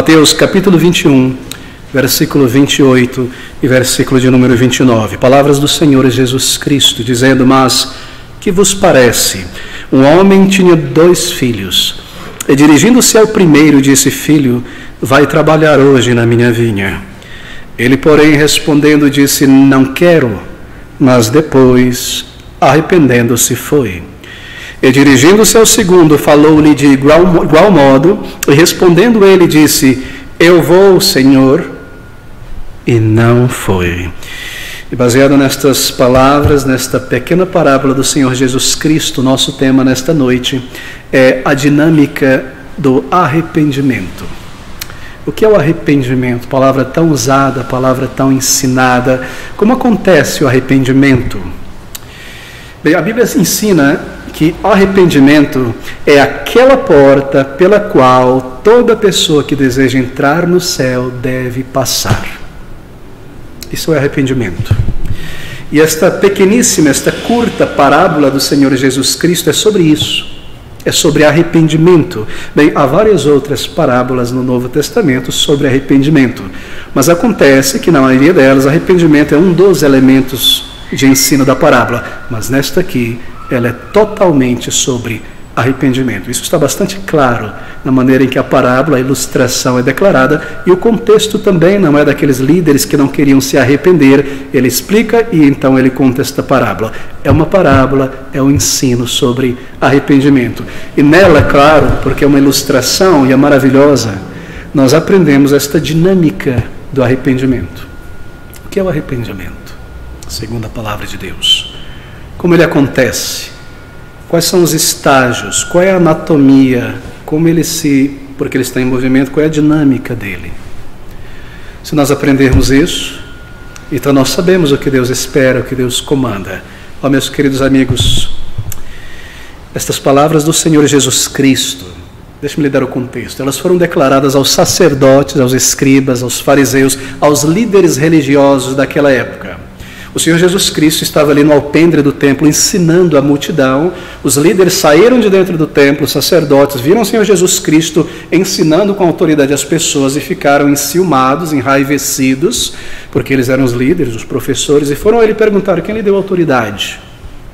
Mateus capítulo 21, versículo 28 e versículo de número 29. Palavras do Senhor Jesus Cristo, dizendo: Mas que vos parece? Um homem tinha 2 filhos, e dirigindo-se ao primeiro, disse: Filho, vai trabalhar hoje na minha vinha. Ele, porém, respondendo, disse: Não quero. Mas depois, arrependendo-se, foi. E dirigindo-se ao segundo, falou-lhe de igual modo, e respondendo ele, disse: Eu vou, Senhor, e não foi. E baseado nestas palavras, nesta pequena parábola do Senhor Jesus Cristo, nosso tema nesta noite é a dinâmica do arrependimento. O que é o arrependimento? Palavra tão usada, palavra tão ensinada. Como acontece o arrependimento? Bem, a Bíblia ensina que o arrependimento é aquela porta pela qual toda pessoa que deseja entrar no céu deve passar. Isso é arrependimento. E esta pequeníssima, esta curta parábola do Senhor Jesus Cristo é sobre isso. É sobre arrependimento. Bem, há várias outras parábolas no Novo Testamento sobre arrependimento. Mas acontece que na maioria delas arrependimento é um dos elementos de ensino da parábola. Mas nesta aqui, ela é totalmente sobre arrependimento. Isso está bastante claro na maneira em que a parábola, a ilustração é declarada, e o contexto também não é daqueles líderes que não queriam se arrepender. Ele explica e então ele conta esta parábola. É uma parábola, é um ensino sobre arrependimento. E nela, claro, porque é uma ilustração e é maravilhosa, nós aprendemos esta dinâmica do arrependimento. O que é o arrependimento? Segundo a palavra de Deus. Como ele acontece? Quais são os estágios? Qual é a anatomia? Porque ele está em movimento, qual é a dinâmica dele? Se nós aprendermos isso, então nós sabemos o que Deus espera, o que Deus comanda. Ó, meus queridos amigos, estas palavras do Senhor Jesus Cristo, deixe-me lhe dar o contexto, elas foram declaradas aos sacerdotes, aos escribas, aos fariseus, aos líderes religiosos daquela época. O Senhor Jesus Cristo estava ali no alpendre do templo ensinando a multidão. Os líderes saíram de dentro do templo, os sacerdotes viram o Senhor Jesus Cristo ensinando com autoridade as pessoas e ficaram enciumados, enraivecidos, porque eles eram os líderes, os professores, e foram a ele perguntar: quem lhe deu autoridade?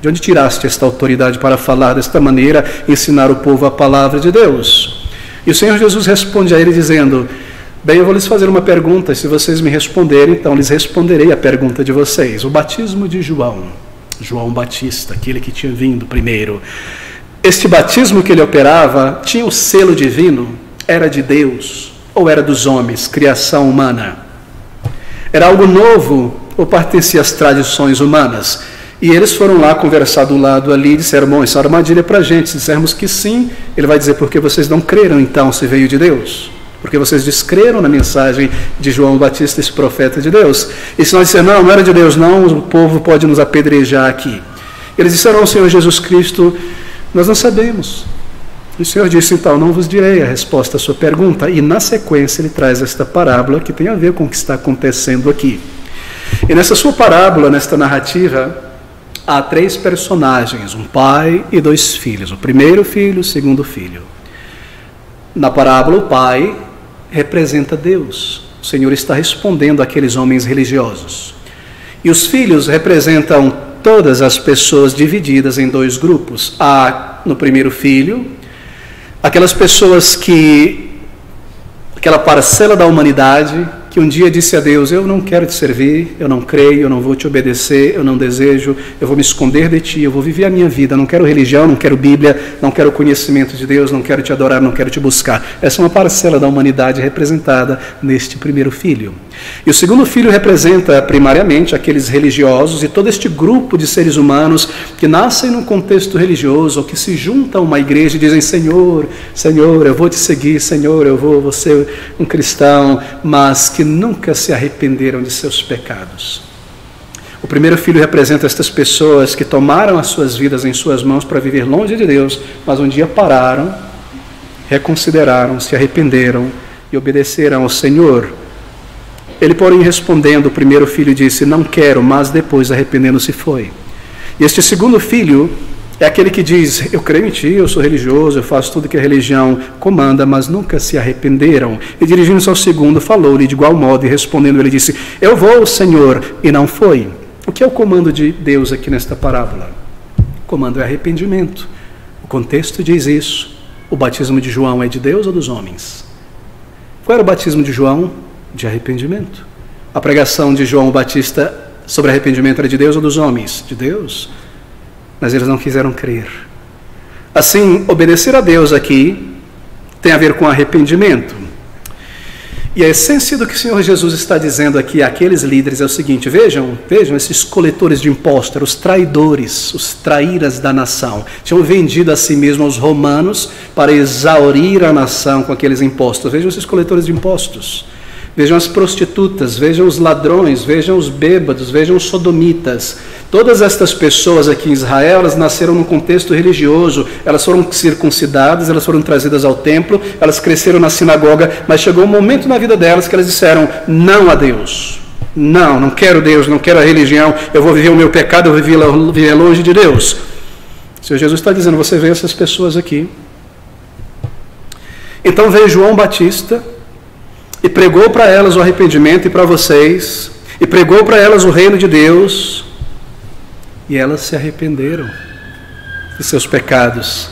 De onde tiraste esta autoridade para falar desta maneira, ensinar o povo a palavra de Deus? E o Senhor Jesus responde a ele dizendo: bem, eu vou lhes fazer uma pergunta, e se vocês me responderem, então lhes responderei a pergunta de vocês. O batismo de João Batista, aquele que tinha vindo primeiro, este batismo que ele operava tinha o selo divino? Era de Deus ou era dos homens, criação humana? Era algo novo ou pertencia às tradições humanas? E eles foram lá conversar do lado ali e disseram: bom, isso é uma armadilha para a gente. Se dissermos que sim, ele vai dizer: porque vocês não creram então se veio de Deus? Porque vocês descreram na mensagem de João Batista, esse profeta de Deus. E se nós dissermos: não era de Deus não, o povo pode nos apedrejar aqui. Eles disseram ao Senhor Jesus Cristo: nós não sabemos. E o Senhor disse: então, não vos direi a resposta à sua pergunta. E na sequência ele traz esta parábola que tem a ver com o que está acontecendo aqui. E nessa sua parábola, nesta narrativa, há 3 personagens, um pai e 2 filhos. O primeiro filho, o segundo filho. Na parábola, o pai representa Deus. O Senhor está respondendo àqueles homens religiosos. E os filhos representam todas as pessoas divididas em 2 grupos. Há no primeiro filho aquelas pessoas aquela parcela da humanidade que um dia disse a Deus: eu não quero te servir, eu não creio, eu não vou te obedecer, eu não desejo, eu vou me esconder de ti, eu vou viver a minha vida, não quero religião, não quero Bíblia, não quero conhecimento de Deus, não quero te adorar, não quero te buscar. Essa é uma parcela da humanidade representada neste primeiro filho. E o segundo filho representa primariamente aqueles religiosos e todo este grupo de seres humanos que nascem num contexto religioso ou que se juntam a uma igreja e dizem: Senhor, Senhor, eu vou te seguir, Senhor, eu vou ser um cristão, mas que nunca se arrependeram de seus pecados. O primeiro filho representa estas pessoas que tomaram as suas vidas em suas mãos para viver longe de Deus, mas um dia pararam, reconsideraram, se arrependeram e obedeceram ao Senhor. Ele, porém, respondendo, o primeiro filho disse: não quero, mas depois, arrependendo-se, foi. E este segundo filho É aquele que diz, eu creio em ti, eu sou religioso, eu faço tudo que a religião comanda, mas nunca se arrependeram. E dirigindo-se ao segundo, falou-lhe de igual modo, e respondendo ele disse, eu vou, Senhor, e não foi. O que é o comando de Deus aqui nesta parábola? O comando é arrependimento. O contexto diz isso. O batismo de João é de Deus ou dos homens? Qual era o batismo de João? De arrependimento. A pregação de João Batista sobre arrependimento era de Deus ou dos homens? De Deus. Mas eles não quiseram crer. Assim, obedecer a Deus aqui tem a ver com arrependimento. E a essência do que o Senhor Jesus está dizendo aqui àqueles líderes é o seguinte, vejam esses coletores de impostos, os traidores, os traíras da nação, tinham vendido a si mesmos aos romanos para exaurir a nação com aqueles impostos. Vejam esses coletores de impostos. Vejam as prostitutas, vejam os ladrões, vejam os bêbados, vejam os sodomitas. Todas estas pessoas aqui em Israel, elas nasceram num contexto religioso, elas foram circuncidadas, elas foram trazidas ao templo, elas cresceram na sinagoga, mas chegou um momento na vida delas que elas disseram não a Deus. Não quero Deus, não quero a religião, eu vou viver o meu pecado, eu vou viver longe de Deus. O Senhor Jesus está dizendo, você vê essas pessoas aqui. Então veio João Batista, e pregou para elas o arrependimento e para vocês, e pregou para elas o reino de Deus, e elas se arrependeram de seus pecados,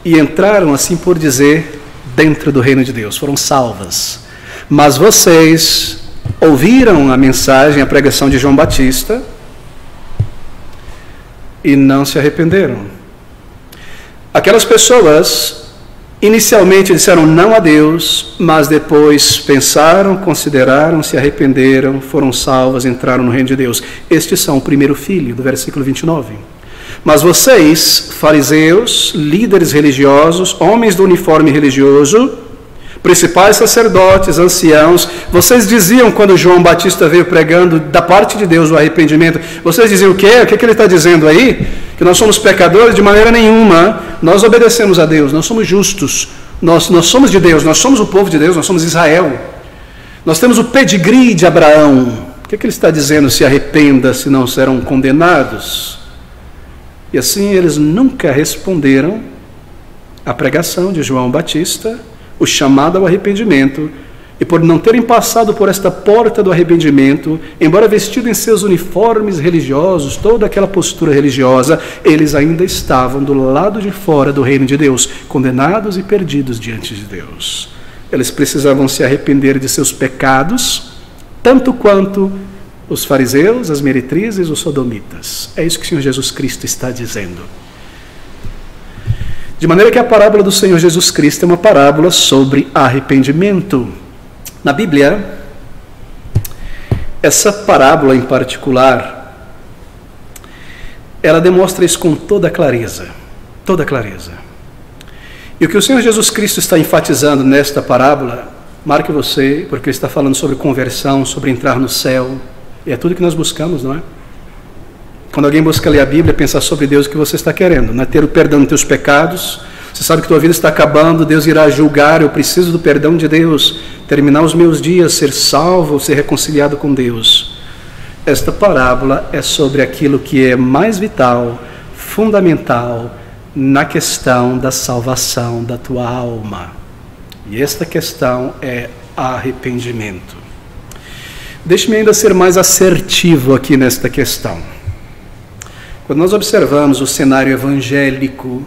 e entraram, assim por dizer, dentro do reino de Deus, foram salvas. Mas vocês ouviram a mensagem, a pregação de João Batista, e não se arrependeram. Aquelas pessoas inicialmente disseram não a Deus, mas depois pensaram, consideraram, se arrependeram, foram salvas, entraram no reino de Deus. Estes são o primeiro filho, do versículo 29. Mas vocês, fariseus, líderes religiosos, homens do uniforme religioso, principais sacerdotes, anciãos, vocês diziam quando João Batista veio pregando da parte de Deus o arrependimento, vocês diziam o quê? O que ele está dizendo aí? Que nós somos pecadores? De maneira nenhuma. Nós obedecemos a Deus, nós somos justos, nós somos de Deus, nós somos o povo de Deus, nós somos Israel. Nós temos o pedigree de Abraão. O que ele está dizendo? Se arrependa, se não serão condenados. E assim eles nunca responderam à pregação de João Batista, o chamado ao arrependimento, e por não terem passado por esta porta do arrependimento, embora vestidos em seus uniformes religiosos, toda aquela postura religiosa, eles ainda estavam do lado de fora do reino de Deus, condenados e perdidos diante de Deus. Eles precisavam se arrepender de seus pecados, tanto quanto os fariseus, as meretrizes, os sodomitas. É isso que o Senhor Jesus Cristo está dizendo. De maneira que a parábola do Senhor Jesus Cristo é uma parábola sobre arrependimento. Na Bíblia, essa parábola em particular, ela demonstra isso com toda clareza, toda clareza. E o que o Senhor Jesus Cristo está enfatizando nesta parábola, marque você, porque ele está falando sobre conversão, sobre entrar no céu, e é tudo que nós buscamos, não é? Quando alguém busca ler a Bíblia, pensar sobre Deus, o que você está querendo? Não é ter o perdão dos teus pecados. Você sabe que tua vida está acabando, Deus irá julgar, eu preciso do perdão de Deus, terminar os meus dias, ser salvo, ser reconciliado com Deus. Esta parábola é sobre aquilo que é mais vital, fundamental, na questão da salvação da tua alma. E esta questão é arrependimento. Deixe-me ainda ser mais assertivo aqui nesta questão. Quando nós observamos o cenário evangélico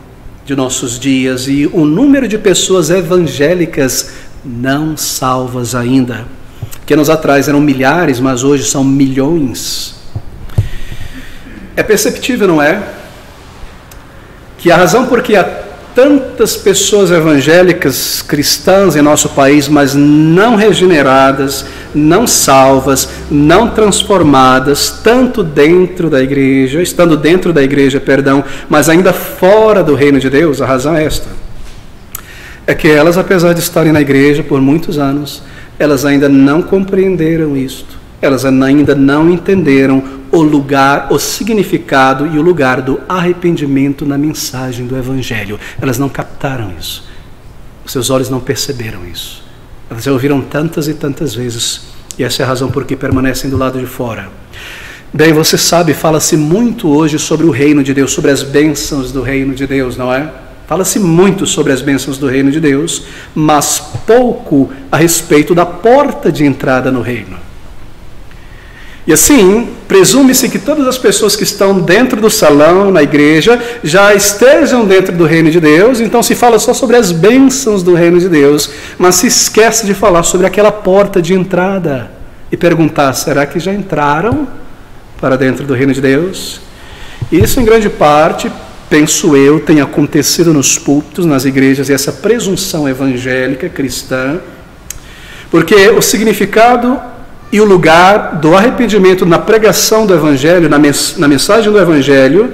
de nossos dias e o número de pessoas evangélicas não salvas ainda, que anos atrás eram milhares, mas hoje são milhões, é perceptível, não é? Que a razão por que há tantas pessoas evangélicas cristãs em nosso país, mas não regeneradas, não salvas, não transformadas, tanto dentro da igreja, estando dentro da igreja, mas ainda fora do reino de Deus, a razão é esta. É que elas, apesar de estarem na igreja por muitos anos, elas ainda não compreenderam isto. Elas ainda não entenderam o lugar, o significado e o lugar do arrependimento na mensagem do Evangelho. Elas não captaram isso. Os seus olhos não perceberam isso. Elas já ouviram tantas e tantas vezes, e essa é a razão por que permanecem do lado de fora. Bem, você sabe, fala-se muito hoje sobre o reino de Deus, sobre as bênçãos do reino de Deus, não é? Fala-se muito sobre as bênçãos do reino de Deus, mas pouco a respeito da porta de entrada no reino. E assim, presume-se que todas as pessoas que estão dentro do salão, na igreja, já estejam dentro do reino de Deus, então se fala só sobre as bênçãos do reino de Deus, mas se esquece de falar sobre aquela porta de entrada e perguntar, será que já entraram para dentro do reino de Deus? Isso em grande parte, penso eu, tem acontecido nos púlpitos, nas igrejas, e essa presunção evangélica cristã, porque o significado e o lugar do arrependimento na pregação do Evangelho, na mensagem do Evangelho,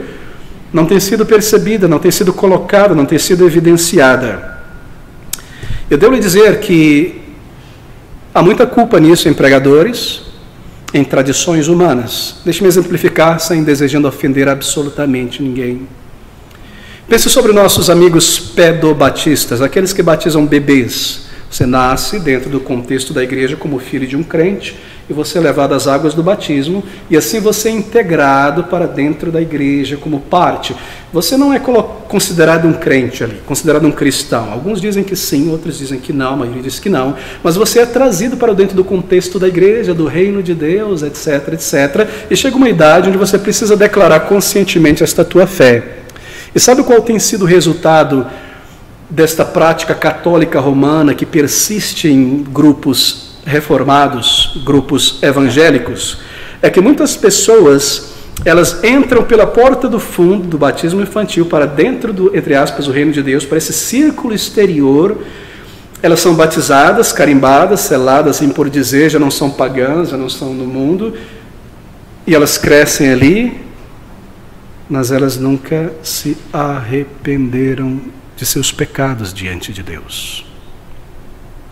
não tem sido percebida, não tem sido colocada, não tem sido evidenciada. Eu devo lhe dizer que há muita culpa nisso em pregadores, em tradições humanas. Deixe-me exemplificar sem desejando ofender absolutamente ninguém. Pense sobre nossos amigos pedobatistas, aqueles que batizam bebês. Você nasce dentro do contexto da igreja como filho de um crente e você é levado às águas do batismo e assim você é integrado para dentro da igreja como parte. Você não é considerado um crente ali, considerado um cristão. Alguns dizem que sim, outros dizem que não, a maioria diz que não. Mas você é trazido para dentro do contexto da igreja, do reino de Deus, etc, etc. E chega uma idade onde você precisa declarar conscientemente esta tua fé. E sabe qual tem sido o resultado desta prática católica romana que persiste em grupos reformados, grupos evangélicos? É que muitas pessoas, elas entram pela porta do fundo do batismo infantil para dentro do, entre aspas, o reino de Deus, para esse círculo exterior. Elas são batizadas, carimbadas, seladas, assim por dizer, já não são pagãs, já não são no mundo, e elas crescem ali, mas elas nunca se arrependeram de seus pecados diante de Deus.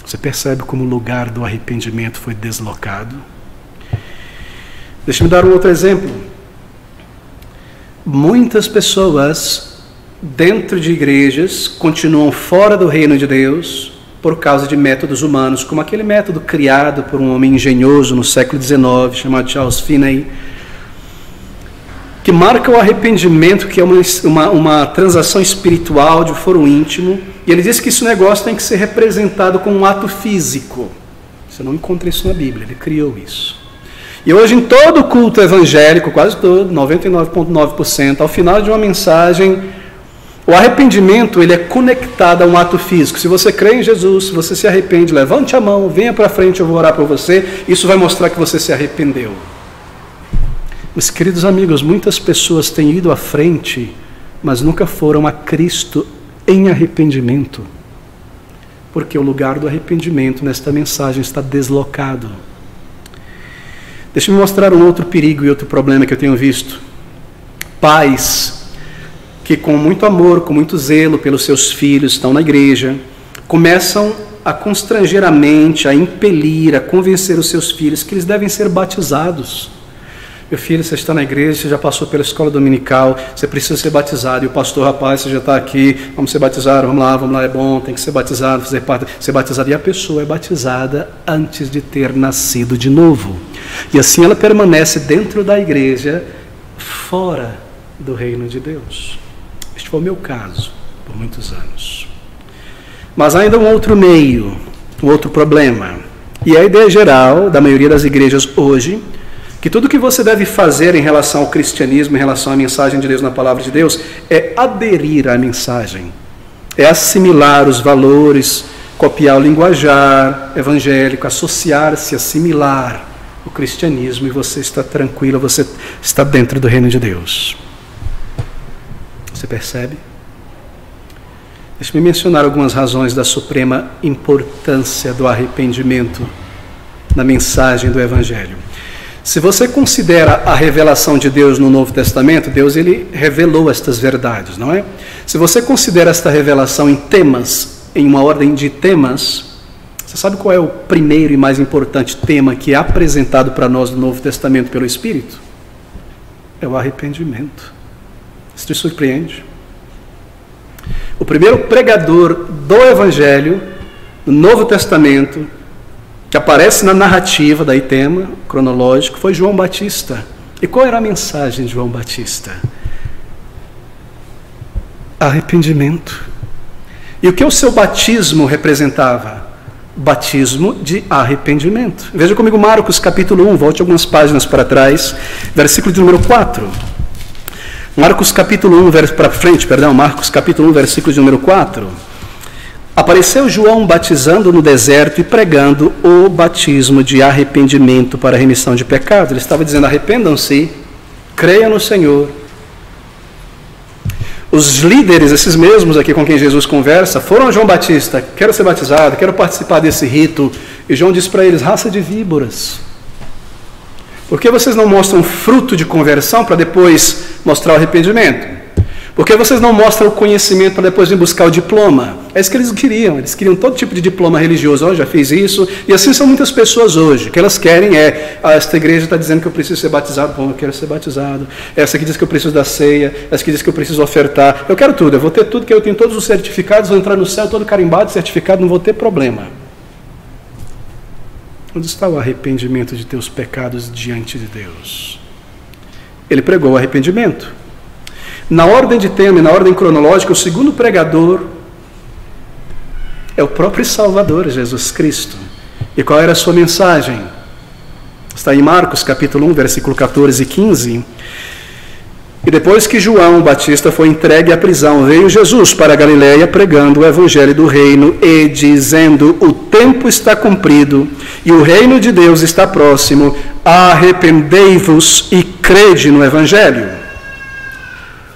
Você percebe como o lugar do arrependimento foi deslocado? Deixa-me dar um outro exemplo. Muitas pessoas dentro de igrejas continuam fora do reino de Deus por causa de métodos humanos, como aquele método criado por um homem engenhoso no século XIX, chamado Charles Finney, que marca o arrependimento, que é uma transação espiritual de foro íntimo, e ele diz que esse negócio tem que ser representado com um ato físico. Você não encontra isso na Bíblia, ele criou isso. E hoje em todo culto evangélico, quase todo, 99,9%, ao final de uma mensagem, o arrependimento ele é conectado a um ato físico. Se você crê em Jesus, se você se arrepende, levante a mão, venha para frente, eu vou orar por você, isso vai mostrar que você se arrependeu. Meus queridos amigos, muitas pessoas têm ido à frente, mas nunca foram a Cristo em arrependimento, porque o lugar do arrependimento nesta mensagem está deslocado. Deixa-me mostrar um outro perigo e outro problema que eu tenho visto. Pais que com muito amor, com muito zelo pelos seus filhos, estão na igreja, começam a constranger a mente, a impelir, a convencer os seus filhos que eles devem ser batizados. Meu filho, você está na igreja, você já passou pela escola dominical, você precisa ser batizado. E o pastor, rapaz, você já está aqui, vamos ser batizados, vamos lá, é bom, tem que ser batizado, fazer parte, ser batizado. E a pessoa é batizada antes de ter nascido de novo. E assim ela permanece dentro da igreja, fora do reino de Deus. Este foi o meu caso, por muitos anos. Mas ainda um outro meio, um outro problema. E a ideia geral da maioria das igrejas hoje, que tudo que você deve fazer em relação ao cristianismo, em relação à mensagem de Deus na palavra de Deus, é aderir à mensagem, é assimilar os valores, copiar o linguajar evangélico, associar-se, assimilar o cristianismo, e você está tranquilo, você está dentro do reino de Deus. Você percebe? Deixa-me mencionar algumas razões da suprema importância do arrependimento na mensagem do Evangelho. Se você considera a revelação de Deus no Novo Testamento, Deus ele revelou estas verdades, não é? Se você considera esta revelação em temas, em uma ordem de temas, você sabe qual é o primeiro e mais importante tema que é apresentado para nós no Novo Testamento pelo Espírito? É o arrependimento. Isso te surpreende? O primeiro pregador do Evangelho, no Novo Testamento, que aparece na narrativa, daí tema cronológico, foi João Batista. E qual era a mensagem de João Batista? Arrependimento. E o que o seu batismo representava? Batismo de arrependimento. Veja comigo Marcos capítulo 1, volte algumas páginas para trás, versículo de número 4. Marcos capítulo 1, Marcos capítulo 1, versículo de número 4. Apareceu João batizando no deserto e pregando o batismo de arrependimento para a remissão de pecados. Ele estava dizendo: arrependam-se, creiam no Senhor. Os líderes, esses mesmos aqui com quem Jesus conversa, foram a João Batista: quero ser batizado, quero participar desse rito. E João diz para eles: raça de víboras, por que vocês não mostram fruto de conversão para depois mostrar o arrependimento? Por que vocês não mostram o conhecimento para depois vir buscar o diploma? É isso que eles queriam todo tipo de diploma religioso. Eu já fiz isso, e assim são muitas pessoas hoje. O que elas querem é: esta igreja está dizendo que eu preciso ser batizado, bom, eu quero ser batizado. Essa aqui diz que eu preciso da ceia, essa aqui diz que eu preciso ofertar. Eu quero tudo, eu vou ter tudo, que eu tenho todos os certificados, vou entrar no céu todo carimbado, certificado, não vou ter problema. Onde está o arrependimento de teus pecados diante de Deus? Ele pregou o arrependimento. Na ordem de tema e na ordem cronológica, o segundo pregador é o próprio Salvador, Jesus Cristo. E qual era a sua mensagem? Está em Marcos capítulo 1, versículo 14 e 15. E depois que João Batista foi entregue à prisão, veio Jesus para a Galiléia pregando o evangelho do reino e dizendo: o tempo está cumprido e o reino de Deus está próximo, arrependei-vos e crede no evangelho.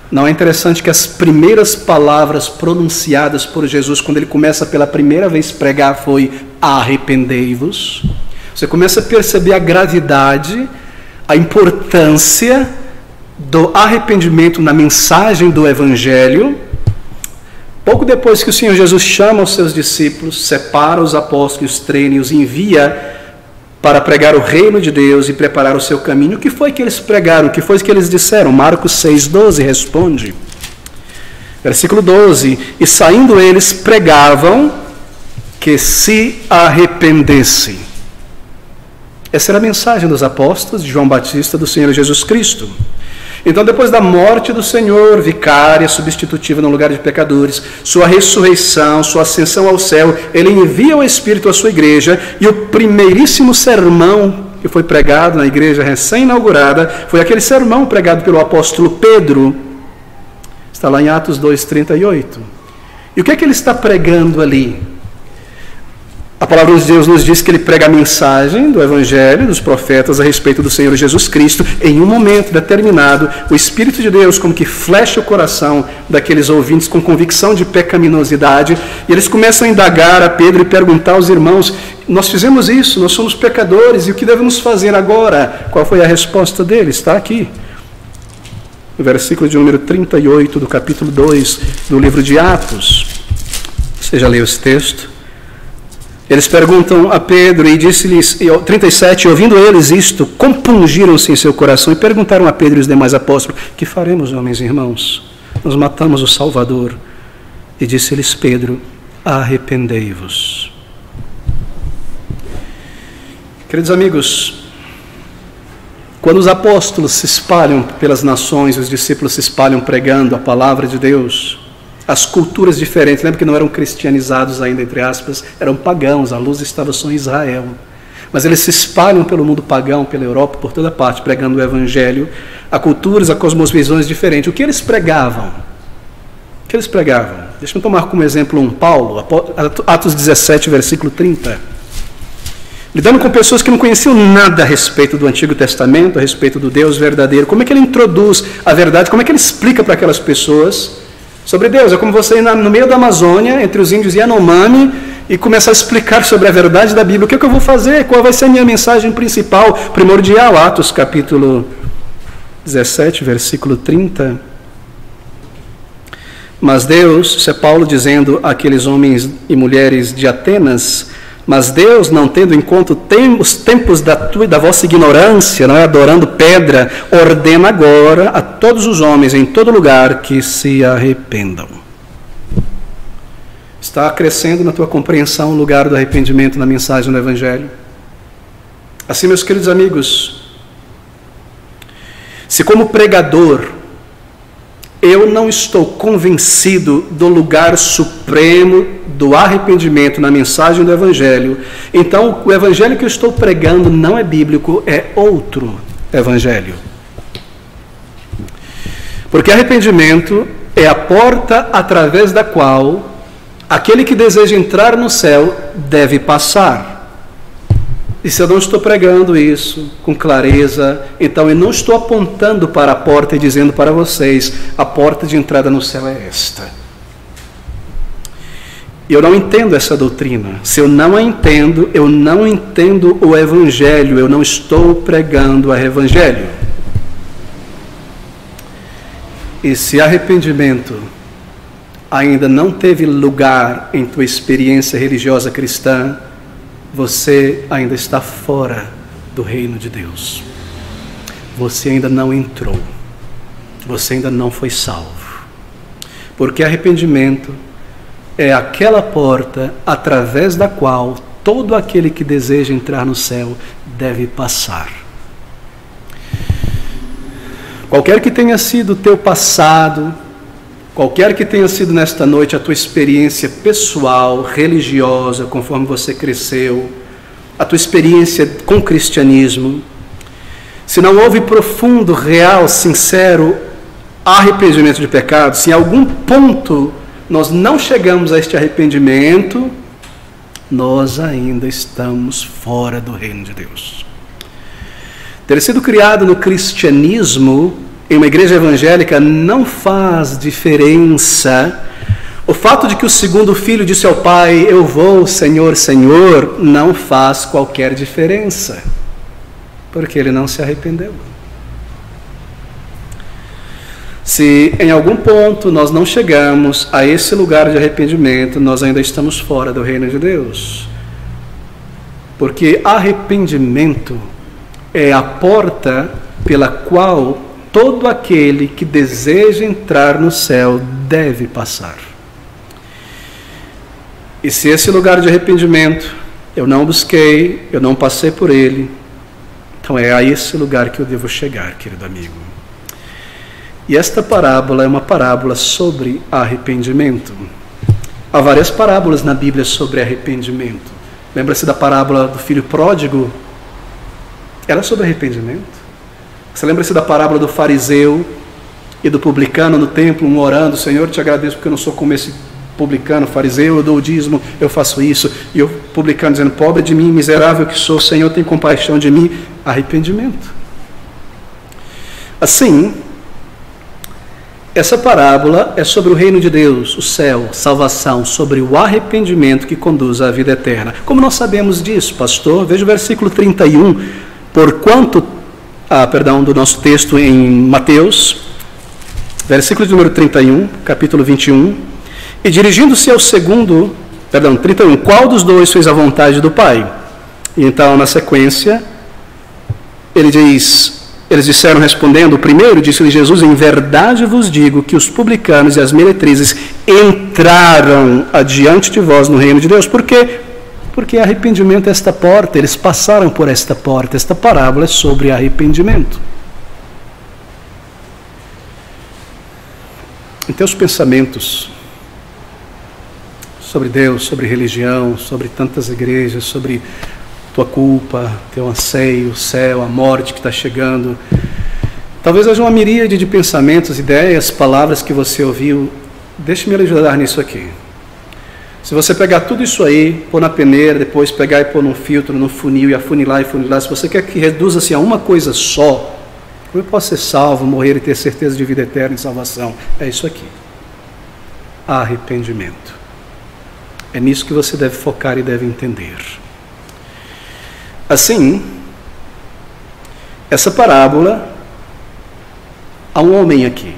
Não é interessante que as primeiras palavras pronunciadas por Jesus, quando ele começa pela primeira vez a pregar, foi: arrependei-vos? Você começa a perceber a gravidade, a importância do arrependimento na mensagem do Evangelho. Pouco depois que o Senhor Jesus chama os seus discípulos, separa os apóstolos, os treina e os envia para pregar o reino de Deus e preparar o seu caminho. O que foi que eles pregaram? O que foi que eles disseram? Marcos 6,12 responde. Versículo 12. E saindo eles pregavam que se arrependessem. Essa era a mensagem dos apóstolos, de João Batista, do Senhor Jesus Cristo. Então, depois da morte do Senhor, vicária, substitutiva no lugar de pecadores, sua ressurreição, sua ascensão ao céu, ele envia o Espírito à sua igreja, e o primeiríssimo sermão que foi pregado na igreja recém-inaugurada foi aquele sermão pregado pelo apóstolo Pedro. Está lá em Atos 2,38. E o que é que ele está pregando ali? A palavra de Deus nos diz que ele prega a mensagem do Evangelho, dos profetas, a respeito do Senhor Jesus Cristo. Em um momento determinado, o Espírito de Deus como que flecha o coração daqueles ouvintes com convicção de pecaminosidade, e eles começam a indagar a Pedro e perguntar aos irmãos: nós fizemos isso, nós somos pecadores, e o que devemos fazer agora? Qual foi a resposta deles? Está aqui. No versículo de número 38 do capítulo 2 do livro de Atos. Você já leu esse texto? Eles perguntam a Pedro, e disse-lhes, 37, ouvindo eles isto, compungiram-se em seu coração e perguntaram a Pedro e os demais apóstolos: que faremos, homens e irmãos? Nós matamos o Salvador. E disse-lhes Pedro: arrependei-vos. Queridos amigos, quando os apóstolos se espalham pelas nações, os discípulos se espalham pregando a palavra de Deus, as culturas diferentes, lembra que não eram cristianizados ainda, entre aspas, eram pagãos, a luz estava só em Israel. Mas eles se espalham pelo mundo pagão, pela Europa, por toda parte, pregando o Evangelho, a culturas, a cosmovisões diferentes. O que eles pregavam? O que eles pregavam? Deixa eu tomar como exemplo Paulo, Atos 17, versículo 30. Lidando com pessoas que não conheciam nada a respeito do Antigo Testamento, a respeito do Deus verdadeiro. Como é que ele introduz a verdade? Como é que ele explica para aquelas pessoas sobre Deus? É como você ir no meio da Amazônia, entre os índios Yanomami, e começar a explicar sobre a verdade da Bíblia. O que é que eu vou fazer? Qual vai ser a minha mensagem principal, primordial? Atos capítulo 17, versículo 30. Mas Deus, isso é Paulo dizendo àqueles homens e mulheres de Atenas: mas Deus, não tendo em conta os tempos da tua e da vossa ignorância, não é, adorando pedra, ordena agora a todos os homens em todo lugar que se arrependam. Está crescendo na tua compreensão o lugar do arrependimento na mensagem do Evangelho? Assim, meus queridos amigos, Se como pregador eu não estou convencido do lugar supremo do arrependimento na mensagem do Evangelho, então o Evangelho que eu estou pregando não é bíblico, é outro Evangelho. Porque arrependimento é a porta através da qual aquele que deseja entrar no céu deve passar. E se eu não estou pregando isso com clareza, então eu não estou apontando para a porta e dizendo para vocês, a porta de entrada no céu é esta. Eu não entendo essa doutrina. Se eu não a entendo, eu não entendo o Evangelho, eu não estou pregando o Evangelho. E se arrependimento ainda não teve lugar em tua experiência religiosa cristã, você ainda está fora do reino de Deus. Você ainda não entrou. Você ainda não foi salvo. Porque arrependimento é aquela porta através da qual todo aquele que deseja entrar no céu deve passar. Qualquer que tenha sido o teu passado, qualquer que tenha sido nesta noite a tua experiência pessoal, religiosa, conforme você cresceu, a tua experiência com o cristianismo, se não houve profundo, real, sincero arrependimento de pecado, se em algum ponto nós não chegamos a este arrependimento, nós ainda estamos fora do reino de Deus. Ter sido criado no cristianismo, em uma igreja evangélica, não faz diferença. O fato de que o segundo filho disse ao pai, eu vou, Senhor, Senhor, não faz qualquer diferença, porque ele não se arrependeu. Se em algum ponto nós não chegamos a esse lugar de arrependimento, nós ainda estamos fora do reino de Deus. Porque arrependimento é a porta pela qual todo aquele que deseja entrar no céu deve passar. E se esse lugar de arrependimento eu não busquei, eu não passei por ele, então é a esse lugar que eu devo chegar, querido amigo. E esta parábola é uma parábola sobre arrependimento. Há várias parábolas na Bíblia sobre arrependimento. Lembra-se da parábola do filho pródigo? Era sobre arrependimento. Você lembra-se da parábola do fariseu e do publicano no templo, um orando, Senhor, te agradeço porque eu não sou como esse publicano, fariseu, eu dou o dízimo, eu faço isso. E o publicano dizendo, pobre de mim, miserável que sou, Senhor, tem compaixão de mim. Arrependimento. Assim, essa parábola é sobre o reino de Deus, o céu, salvação, sobre o arrependimento que conduz à vida eterna. Como nós sabemos disso, pastor? Veja o versículo 31, do nosso texto em Mateus, versículo de número 31, capítulo 21, e dirigindo-se ao 31, qual dos dois fez a vontade do Pai? E então, na sequência, eles disseram respondendo, o primeiro, disse-lhe Jesus, em verdade vos digo que os publicanos e as meretrizes entraram adiante de vós no reino de Deus. Por quê? Porque arrependimento é esta porta, eles passaram por esta porta. Esta parábola é sobre arrependimento. Em teus pensamentos sobre Deus, sobre religião, sobre tantas igrejas, sobre tua culpa, teu anseio, o céu, a morte que está chegando. Talvez haja uma miríade de pensamentos, ideias, palavras que você ouviu. Deixe-me ajudar nisso aqui. Se você pegar tudo isso aí, pôr na peneira, depois pegar e pôr num filtro, no funil, e afunilar, se você quer que reduza-se a uma coisa só, como eu posso ser salvo, morrer e ter certeza de vida eterna e salvação? É isso aqui. Arrependimento. É nisso que você deve focar e deve entender. Assim, essa parábola, há um homem aqui,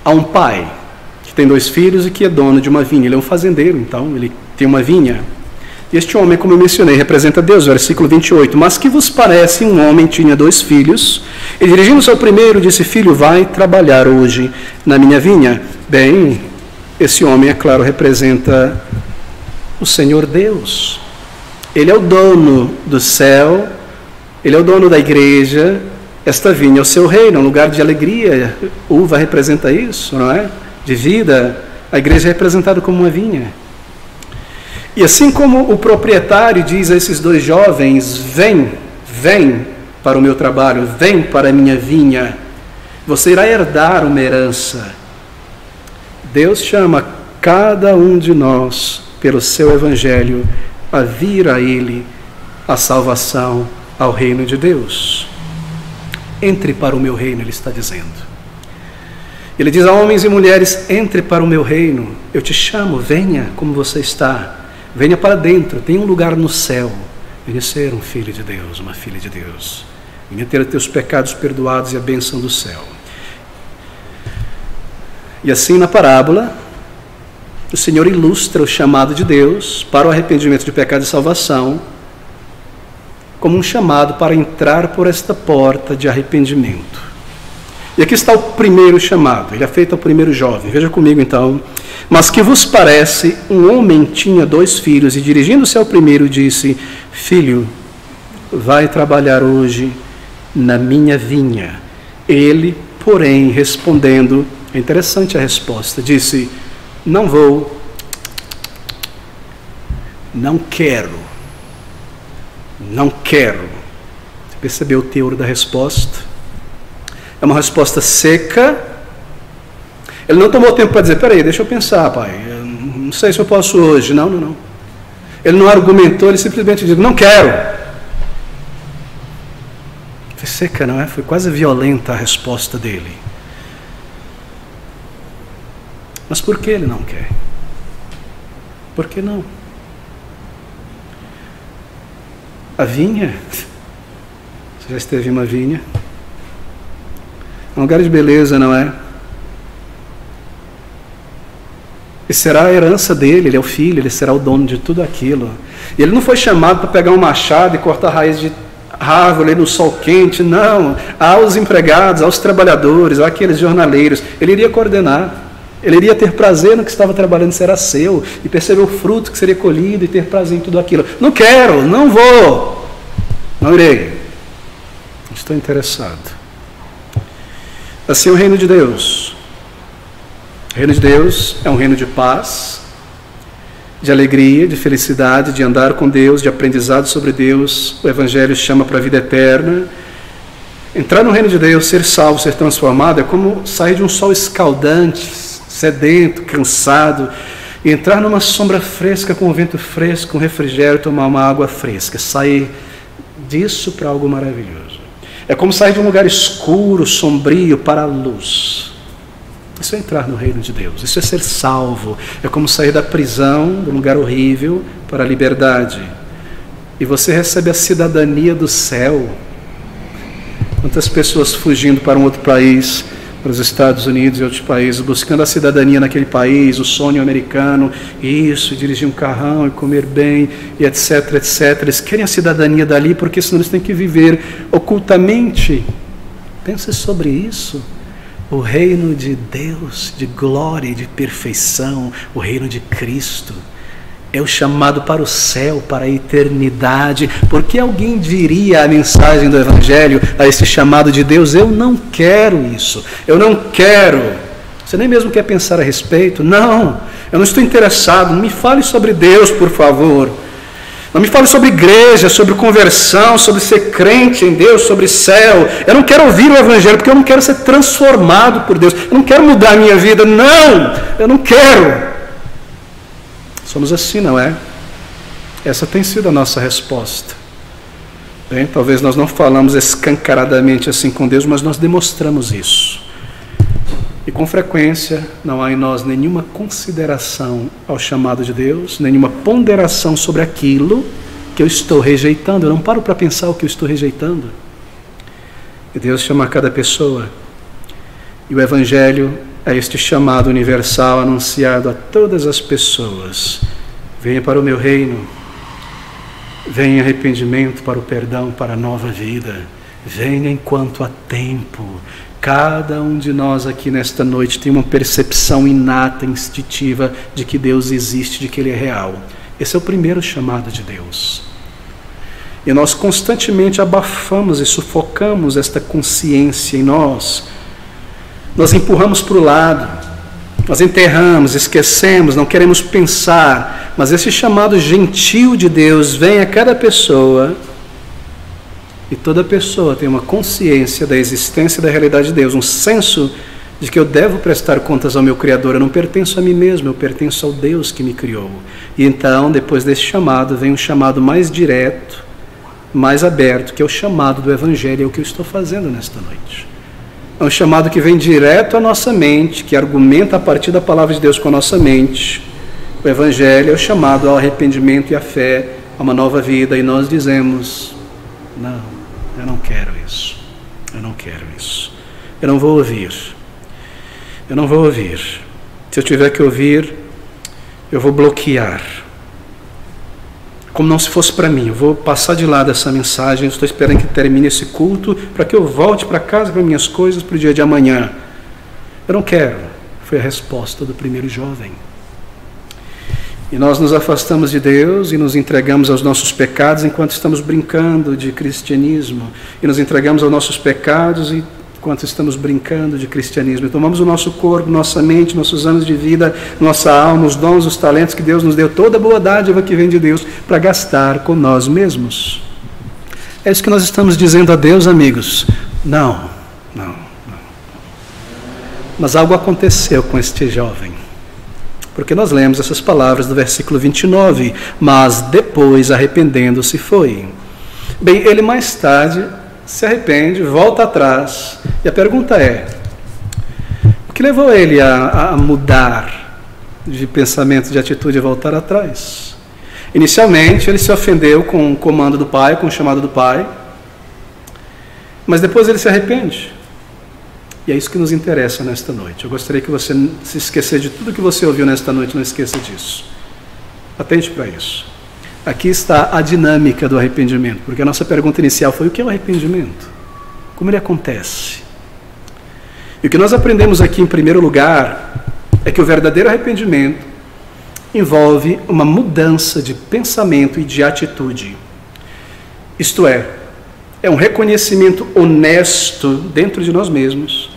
há um pai que tem 2 filhos e que é dono de uma vinha, ele é um fazendeiro, então ele tem uma vinha, e este homem, como eu mencionei, representa Deus, versículo 28, mas que vos parece, um homem tinha 2 filhos, e dirigindo-se ao primeiro, disse, filho, vai trabalhar hoje na minha vinha. Bem, esse homem, é claro, representa o Senhor Deus. Ele é o dono do céu, ele é o dono da igreja, Esta vinha é o seu reino, um lugar de alegria. Uva representa isso, não é? De vida. A igreja é representada como uma vinha. E assim como o proprietário diz a esses dois jovens: vem para o meu trabalho, vem para a minha vinha, você irá herdar uma herança. Deus chama cada um de nós, pelo seu evangelho, a vir a Ele, a salvação, ao reino de Deus. Entre para o meu reino, Ele está dizendo. Ele diz a homens e mulheres: entre para o meu reino, eu te chamo, venha como você está, venha para dentro, tem um lugar no céu, venha ser um filho de Deus, uma filha de Deus, venha ter os teus pecados perdoados e a bênção do céu. E assim na parábola, o Senhor ilustra o chamado de Deus para o arrependimento de pecado e salvação, como um chamado para entrar por esta porta de arrependimento. E aqui está o primeiro chamado, ele é feito ao primeiro jovem. Veja comigo então. Mas que vos parece, um homem tinha 2 filhos, e dirigindo-se ao primeiro disse: filho, vai trabalhar hoje na minha vinha. Ele, porém, respondendo, é interessante a resposta, disse: não vou, não quero. Você percebeu o teor da resposta? É uma resposta seca. Ele não tomou tempo para dizer: peraí, deixa eu pensar, pai, eu não sei se eu posso hoje. Não. Ele não argumentou, ele simplesmente disse: não quero. Foi seca, não é? Foi quase violenta a resposta dele. Mas por que ele não quer? Por que não? A vinha, você já esteve em uma vinha? É um lugar de beleza, não é? E será a herança dele, ele é o filho, ele será o dono de tudo aquilo. E ele não foi chamado para pegar um machado e cortar raiz de árvore no sol quente, não. Aos empregados, aos trabalhadores, àqueles jornaleiros, ele iria coordenar. Ele iria ter prazer no que estava trabalhando, será seu, e perceber o fruto que seria colhido e ter prazer em tudo aquilo. Não quero, não vou, não irei, não estou interessado. Assim é o reino de Deus. O reino de Deus é um reino de paz, de alegria, de felicidade, de andar com Deus, de aprendizado sobre Deus. O Evangelho chama para a vida eterna. Entrar no reino de Deus, ser salvo, ser transformado, é como sair de um sol escaldante, sedento, cansado, e entrar numa sombra fresca, com um vento fresco, um refrigério, tomar uma água fresca, sair disso para algo maravilhoso. É como sair de um lugar escuro, sombrio, para a luz. Isso é entrar no reino de Deus, isso é ser salvo. É como sair da prisão, de um lugar horrível, para a liberdade. E você recebe a cidadania do céu. Quantas pessoas fugindo para um outro país, para os Estados Unidos e outros países, buscando a cidadania naquele país, o sonho americano, isso, dirigir um carrão e comer bem, e etc, etc. Eles querem a cidadania dali, porque senão eles têm que viver ocultamente. Pense sobre isso. O reino de Deus, de glória e de perfeição, o reino de Cristo, é o chamado para o céu, para a eternidade. Por que alguém diria a mensagem do Evangelho, a esse chamado de Deus: eu não quero isso, eu não quero? Você nem mesmo quer pensar a respeito? Não, eu não estou interessado, não me fale sobre Deus, por favor. Não me fale sobre igreja, sobre conversão, sobre ser crente em Deus, sobre céu. Eu não quero ouvir o Evangelho, porque eu não quero ser transformado por Deus. Eu não quero mudar a minha vida, não, eu não quero. Somos assim, não é? Essa tem sido a nossa resposta. Bem, talvez nós não falamos escancaradamente assim com Deus, mas nós demonstramos isso. E com frequência não há em nós nenhuma consideração ao chamado de Deus, nenhuma ponderação sobre aquilo que eu estou rejeitando. Eu não paro para pensar o que eu estou rejeitando. E Deus chama cada pessoa. E o Evangelho é este chamado universal anunciado a todas as pessoas. Venha para o meu reino. Venha em arrependimento para o perdão, para a nova vida. Venha enquanto há tempo. Cada um de nós aqui nesta noite tem uma percepção inata, instintiva de que Deus existe, de que Ele é real. Esse é o primeiro chamado de Deus. E nós constantemente abafamos e sufocamos esta consciência em nós. Nós empurramos para o lado, nós enterramos, esquecemos, não queremos pensar. Mas esse chamado gentil de Deus vem a cada pessoa, e toda pessoa tem uma consciência da existência e da realidade de Deus, um senso de que eu devo prestar contas ao meu Criador. Eu não pertenço a mim mesmo, eu pertenço ao Deus que me criou. E então, depois desse chamado, vem um chamado mais direto, mais aberto, que é o chamado do Evangelho, é o que eu estou fazendo nesta noite. É um chamado que vem direto à nossa mente, que argumenta a partir da palavra de Deus com a nossa mente. O Evangelho é o chamado ao arrependimento e à fé, a uma nova vida, e nós dizemos: não, eu não quero isso, eu não quero isso, eu não vou ouvir, eu não vou ouvir. Se eu tiver que ouvir, eu vou bloquear, como não se fosse para mim. Eu vou passar de lado essa mensagem, estou esperando que termine esse culto, para que eu volte para casa, para minhas coisas, para o dia de amanhã. Eu não quero. Foi a resposta do primeiro jovem. E nós nos afastamos de Deus e nos entregamos aos nossos pecados enquanto estamos brincando de cristianismo. E nos entregamos aos nossos pecados enquanto estamos brincando de cristianismo. E tomamos o nosso corpo, nossa mente, nossos anos de vida, nossa alma, os dons, os talentos que Deus nos deu, toda a boa dádiva que vem de Deus, para gastar com nós mesmos. É isso que nós estamos dizendo a Deus, amigos. Não. Mas algo aconteceu com este jovem. Porque nós lemos essas palavras do versículo 29. Mas depois, arrependendo-se, foi. Bem, ele mais tarde se arrepende, volta atrás. E a pergunta é: o que levou ele a mudar de pensamento, de atitude, e voltar atrás? Inicialmente, ele se ofendeu com o comando do pai, com o chamado do pai. Mas depois ele se arrepende. E é isso que nos interessa nesta noite. Eu gostaria que você, se esquecer de tudo que você ouviu nesta noite, não esqueça disso. Atente para isso. Aqui está a dinâmica do arrependimento, porque a nossa pergunta inicial foi: o que é o arrependimento? Como ele acontece? E o que nós aprendemos aqui, em primeiro lugar, é que o verdadeiro arrependimento envolve uma mudança de pensamento e de atitude. Isto é um reconhecimento honesto dentro de nós mesmos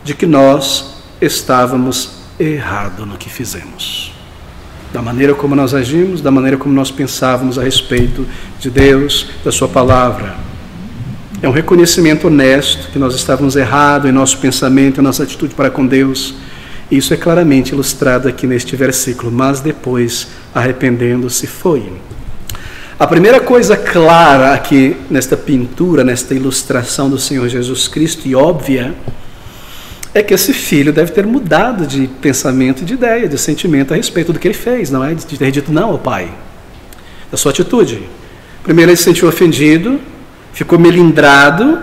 de que nós estávamos errados no que fizemos. Da maneira como nós agimos, da maneira como nós pensávamos a respeito de Deus, da sua palavra. É um reconhecimento honesto que nós estávamos errados em nosso pensamento, em nossa atitude para com Deus. Isso é claramente ilustrado aqui neste versículo. Mas depois, arrependendo-se, foi. A primeira coisa clara aqui nesta pintura, nesta ilustração do Senhor Jesus Cristo, e óbvia, é que esse filho deve ter mudado de pensamento, de ideia, de sentimento a respeito do que ele fez, não é? De ter dito não ao pai, da sua atitude. Primeiro ele se sentiu ofendido, ficou melindrado,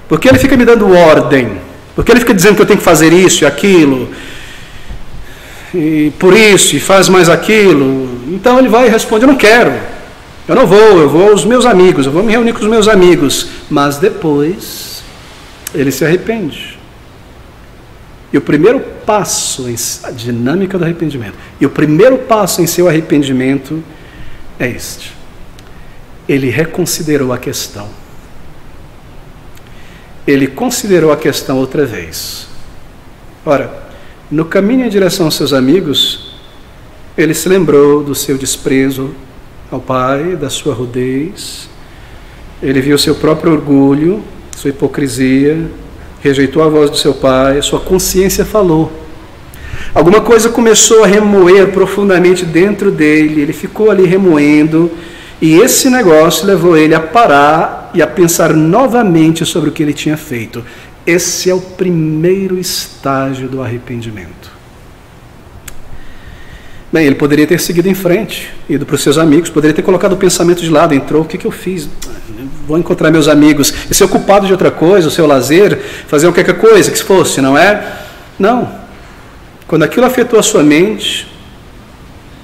porque ele fica me dando ordem, porque ele fica dizendo que eu tenho que fazer isso e aquilo, e por isso, e faz mais aquilo. Então ele vai e responde: eu não quero, eu vou aos meus amigos, eu vou me reunir com os meus amigos. Mas depois ele se arrepende. E o primeiro passo, a dinâmica do arrependimento, e o primeiro passo em seu arrependimento é este: ele reconsiderou a questão. Ele considerou a questão outra vez. Ora, no caminho em direção aos seus amigos, ele se lembrou do seu desprezo ao pai, da sua rudez. Ele viu seu próprio orgulho, sua hipocrisia, rejeitou a voz do seu pai, sua consciência falou. Alguma coisa começou a remoer profundamente dentro dele, ele ficou ali remoendo, e esse negócio levou ele a parar e a pensar novamente sobre o que ele tinha feito. Esse é o primeiro estágio do arrependimento. Bem, ele poderia ter seguido em frente, ido para os seus amigos, poderia ter colocado o pensamento de lado, entrou: o que eu fiz? Vou encontrar meus amigos, e ser ocupado de outra coisa, o seu lazer, fazer qualquer coisa que fosse, não é? Não. Quando aquilo afetou a sua mente,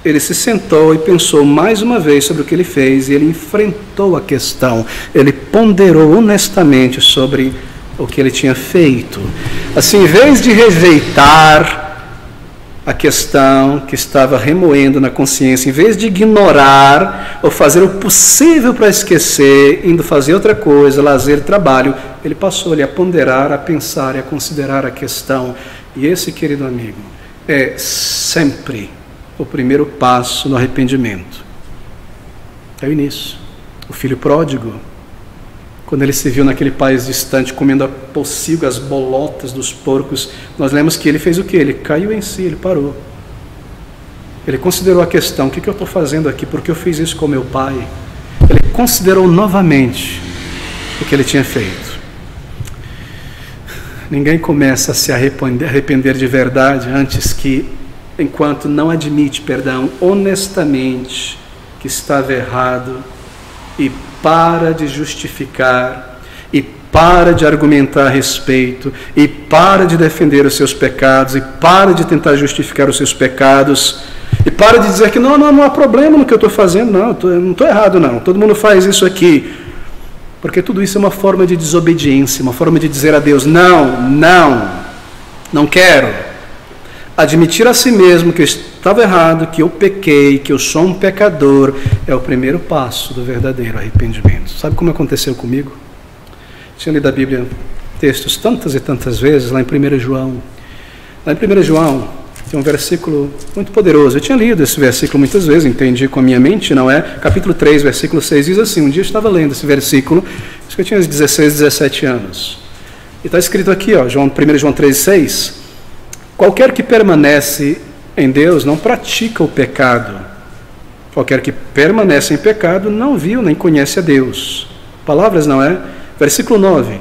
ele se sentou e pensou mais uma vez sobre o que ele fez, e ele enfrentou a questão, ele ponderou honestamente sobre o que ele tinha feito. Assim, em vez de rejeitar a questão que estava remoendo na consciência, em vez de ignorar ou fazer o possível para esquecer, indo fazer outra coisa, lazer, trabalho, ele passou a ponderar, a pensar e a considerar a questão. E esse, querido amigo, é sempre o primeiro passo no arrependimento. É o início. O filho pródigo, quando ele se viu naquele país distante, comendo a pocilga, as bolotas dos porcos, nós lemos que ele fez o quê? Ele caiu em si, ele parou. Ele considerou a questão, o que eu estou fazendo aqui? Por que eu fiz isso com meu pai? Ele considerou novamente o que ele tinha feito. Ninguém começa a se arrepender de verdade enquanto não admite perdão honestamente que estava errado e para de justificar, e para de argumentar a respeito, e para de defender os seus pecados, e para de tentar justificar os seus pecados, e para de dizer que não há problema no que eu estou fazendo, não estou errado não, todo mundo faz isso aqui, porque tudo isso é uma forma de desobediência, uma forma de dizer a Deus, não quero. Admitir a si mesmo que eu estava errado, que eu pequei, que eu sou um pecador, é o primeiro passo do verdadeiro arrependimento. Sabe como aconteceu comigo? Tinha lido a Bíblia, textos tantas e tantas vezes, lá em 1 João. Lá em 1 João tem um versículo muito poderoso. Eu tinha lido esse versículo muitas vezes, entendi com a minha mente, não é? Capítulo 3, versículo 6 diz assim, um dia eu estava lendo esse versículo, acho que eu tinha uns 16, 17 anos. E está escrito aqui, ó, 1 João 3, 6, qualquer que permanece em Deus não pratica o pecado. Qualquer que permanece em pecado não viu nem conhece a Deus. Palavras, não é? Versículo 9.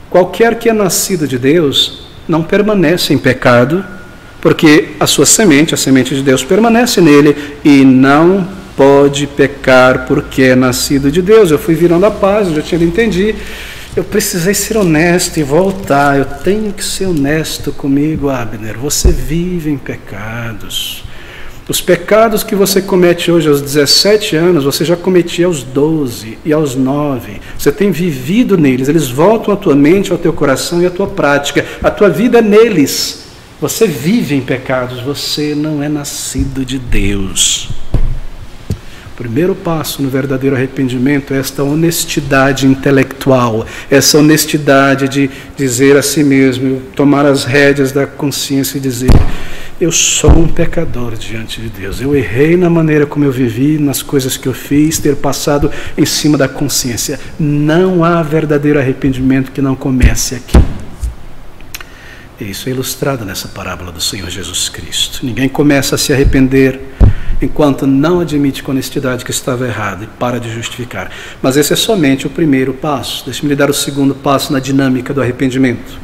Qualquer que é nascido de Deus não permanece em pecado, porque a sua semente, a semente de Deus, permanece nele e não pode pecar porque é nascido de Deus. Eu fui virando a página, já tinha entendido. Eu precisei ser honesto e voltar. Eu tenho que ser honesto comigo, Abner. Você vive em pecados. Os pecados que você comete hoje aos 17 anos, você já cometia aos 12 e aos 9. Você tem vivido neles. Eles voltam à tua mente, ao teu coração e à tua prática. A tua vida é neles. Você vive em pecados. Você não é nascido de Deus. O primeiro passo no verdadeiro arrependimento é esta honestidade intelectual, essa honestidade de dizer a si mesmo, tomar as rédeas da consciência e dizer, eu sou um pecador diante de Deus, eu errei na maneira como eu vivi, nas coisas que eu fiz, ter passado em cima da consciência. Não há verdadeiro arrependimento que não comece aqui. E isso é ilustrado nessa parábola do Senhor Jesus Cristo. Ninguém começa a se arrepender enquanto não admite com honestidade que estava errado e para de justificar. Mas esse é somente o primeiro passo. Deixe-me lhe dar o segundo passo na dinâmica do arrependimento.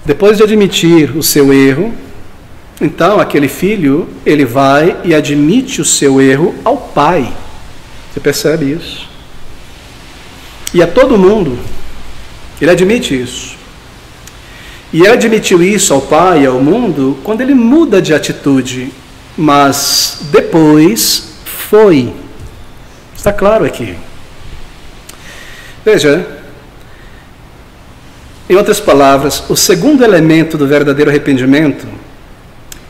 Depois de admitir o seu erro, então aquele filho, ele vai e admite o seu erro ao pai. Você percebe isso? E a todo mundo, ele admite isso. E ele admitiu isso ao pai e ao mundo quando ele muda de atitude. Mas depois foi. Está claro aqui. Veja, em outras palavras, o segundo elemento do verdadeiro arrependimento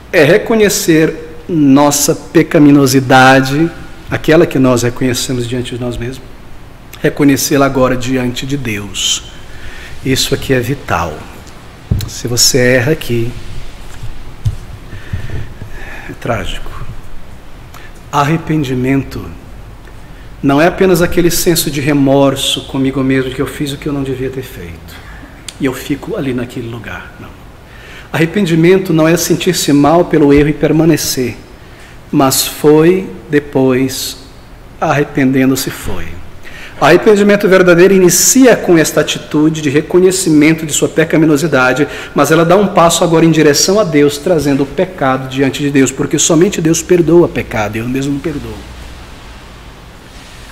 é reconhecer nossa pecaminosidade, aquela que nós reconhecemos diante de nós mesmos, reconhecê-la agora diante de Deus. Isso aqui é vital. Se você erra aqui, é trágico. Arrependimento não é apenas aquele senso de remorso comigo mesmo, que eu fiz o que eu não devia ter feito e eu fico ali naquele lugar. Não. Arrependimento não é sentir-se mal pelo erro e permanecer, mas foi depois, arrependendo-se foi. Arrependimento verdadeiro inicia com esta atitude de reconhecimento de sua pecaminosidade, mas ela dá um passo agora em direção a Deus, trazendo o pecado diante de Deus, porque somente Deus perdoa pecado, eu mesmo não perdoo.